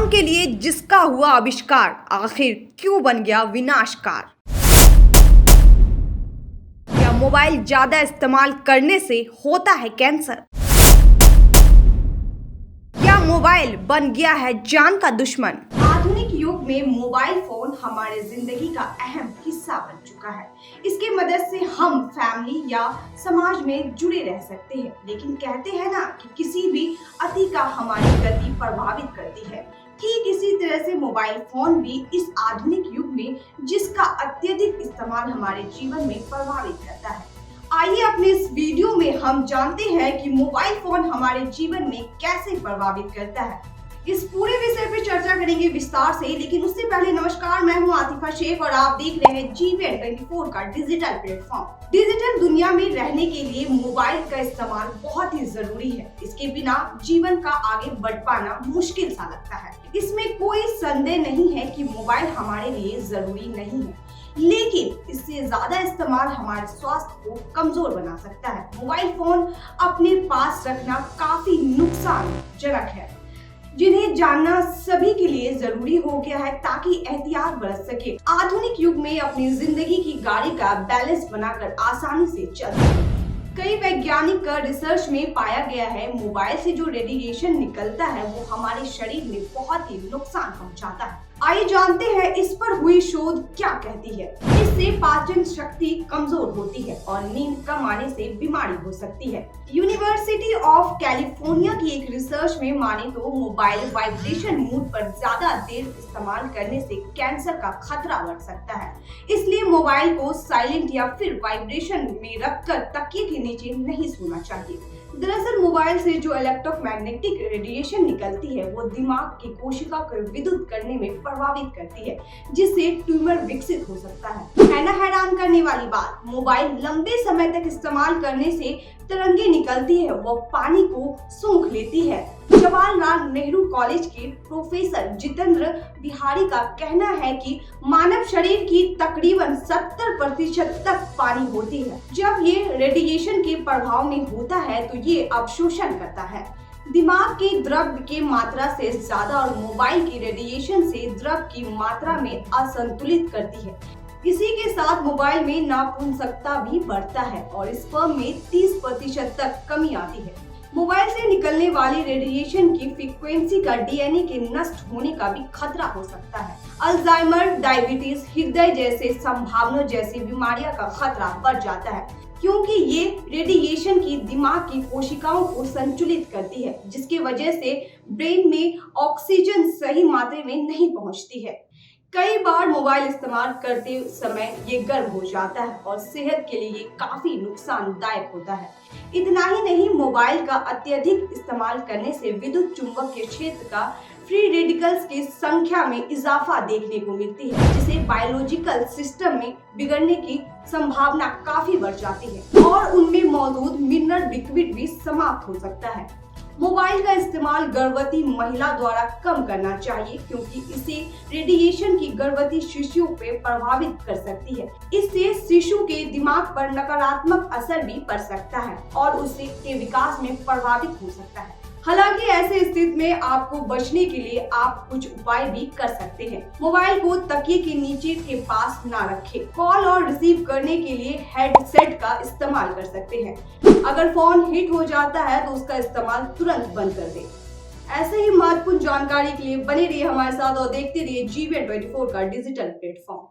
काम के लिए जिसका हुआ आविष्कार आखिर क्यों बन गया विनाशकार? क्या मोबाइल ज्यादा इस्तेमाल करने से होता है कैंसर? क्या मोबाइल बन गया है जान का दुश्मन? आधुनिक युग में मोबाइल फोन हमारे जिंदगी का अहम हिस्सा बन चुका है। इसकी मदद से हम फैमिली या समाज में जुड़े रह सकते हैं, लेकिन कहते हैं ना कि किसी भी अति का हमारी गति प्रभावित करती है। ठीक इसी तरह से मोबाइल फोन भी इस आधुनिक युग में जिसका अत्यधिक इस्तेमाल हमारे जीवन में प्रभावित करता है। आइए अपने इस वीडियो में हम जानते हैं कि मोबाइल फोन हमारे जीवन में कैसे प्रभावित करता है। इस पूरे विषय पे चर्चा करेंगे विस्तार से, लेकिन उससे पहले नमस्कार, मैं हूं आतिफा शेख और आप देख रहे हैं GVN24 का डिजिटल प्लेटफॉर्म। डिजिटल दुनिया में रहने के लिए मोबाइल का इस्तेमाल बहुत ही जरूरी है। इसके बिना जीवन का आगे बढ़ पाना मुश्किल सा लगता है। इसमें कोई संदेह नहीं है कि मोबाइल हमारे लिए जरूरी नहीं है, लेकिन इससे ज्यादा इस्तेमाल हमारे स्वास्थ्य को कमजोर बना सकता है। मोबाइल फोन अपने पास रखना काफी नुकसानजनक है, जिन्हें जानना सभी के लिए जरूरी हो गया है ताकि एहतियात बरत सके। आधुनिक युग में अपनी जिंदगी की गाड़ी का बैलेंस बनाकर आसानी से चल सके। कई वैज्ञानिक का रिसर्च में पाया गया है मोबाइल से जो रेडिएशन निकलता है वो हमारे शरीर में बहुत ही नुकसान पहुंचाता है। आइए जानते हैं इस पर हुई शोध क्या कहती है। इससे पाचन शक्ति कमजोर होती है और नींद कम आने से बीमारी हो सकती है। यूनिवर्सिटी ऑफ कैलिफोर्निया की एक रिसर्च में माने तो मोबाइल वाइब्रेशन मोड पर ज्यादा देर इस्तेमाल करने से कैंसर का खतरा बढ़ सकता है। इसलिए मोबाइल को साइलेंट या फिर वाइब्रेशन में रखकर तकिए के नीचे नहीं सोना चाहिए। दरअसल मोबाइल से जो इलेक्ट्रोमैग्नेटिक रेडिएशन निकलती है वो दिमाग की कोशिका को विद्युत करने में प्रभावित करती है, जिससे ट्यूमर विकसित हो सकता है ना हैरान करने वाली बात, मोबाइल लंबे समय तक इस्तेमाल करने से तरंगे निकलती है, वो पानी को सूंघ लेती है। जवाहरलाल नेहरू कॉलेज के प्रोफेसर जितेंद्र बिहारी का कहना है कि मानव शरीर की तकरीबन 70% तक पानी होती है। जब ये रेडिएशन के प्रभाव में होता है तो ये अवशोषण करता है दिमाग की द्रव की मात्रा से ज्यादा और मोबाइल की रेडिएशन से द्रव की मात्रा में असंतुलित करती है। इसी के साथ मोबाइल में नापुंसकता भी बढ़ता है और स्पर्म में 30% तक कमी आती है। मोबाइल से निकलने वाली रेडिएशन की फ्रीक्वेंसी का डीएनए के नष्ट होने का भी खतरा हो सकता है। अल्जाइमर, डायबिटीज, हृदय जैसे संभावनाओं जैसी बीमारियों का खतरा बढ़ जाता है, क्योंकि ये रेडिएशन की दिमाग की कोशिकाओं को संतुलित करती है, जिसकी वजह से ब्रेन में ऑक्सीजन सही मात्रा में नहीं पहुंचती है। कई बार मोबाइल इस्तेमाल करते समय ये गर्म हो जाता है और सेहत के लिए काफी नुकसानदायक होता है। इतना ही नहीं, मोबाइल का अत्यधिक इस्तेमाल करने से विद्युत चुंबकीय क्षेत्र का फ्री रेडिकल्स की संख्या में इजाफा देखने को मिलती है, जिसे बायोलॉजिकल सिस्टम में बिगड़ने की संभावना काफी बढ़ जाती है और उनमें मौजूद मिनरल लिक्विड भी समाप्त हो सकता है। मोबाइल का इस्तेमाल गर्भवती महिला द्वारा कम करना चाहिए, क्योंकि इसे रेडिएशन की गर्भवती शिशुओं पे प्रभावित कर सकती है। इससे शिशु के दिमाग पर नकारात्मक असर भी पड़ सकता है और उसके विकास में प्रभावित हो सकता है। हालांकि ऐसे स्थिति में आपको बचने के लिए आप कुछ उपाय भी कर सकते हैं। मोबाइल को तकिए के नीचे के पास ना रखें। कॉल और रिसीव करने के लिए हेडसेट का इस्तेमाल कर सकते हैं। अगर फोन हीट हो जाता है तो उसका इस्तेमाल तुरंत बंद कर दें। ऐसे ही महत्वपूर्ण जानकारी के लिए बने रहिए हमारे साथ और देखते रहिए GVN24 का डिजिटल प्लेटफॉर्म।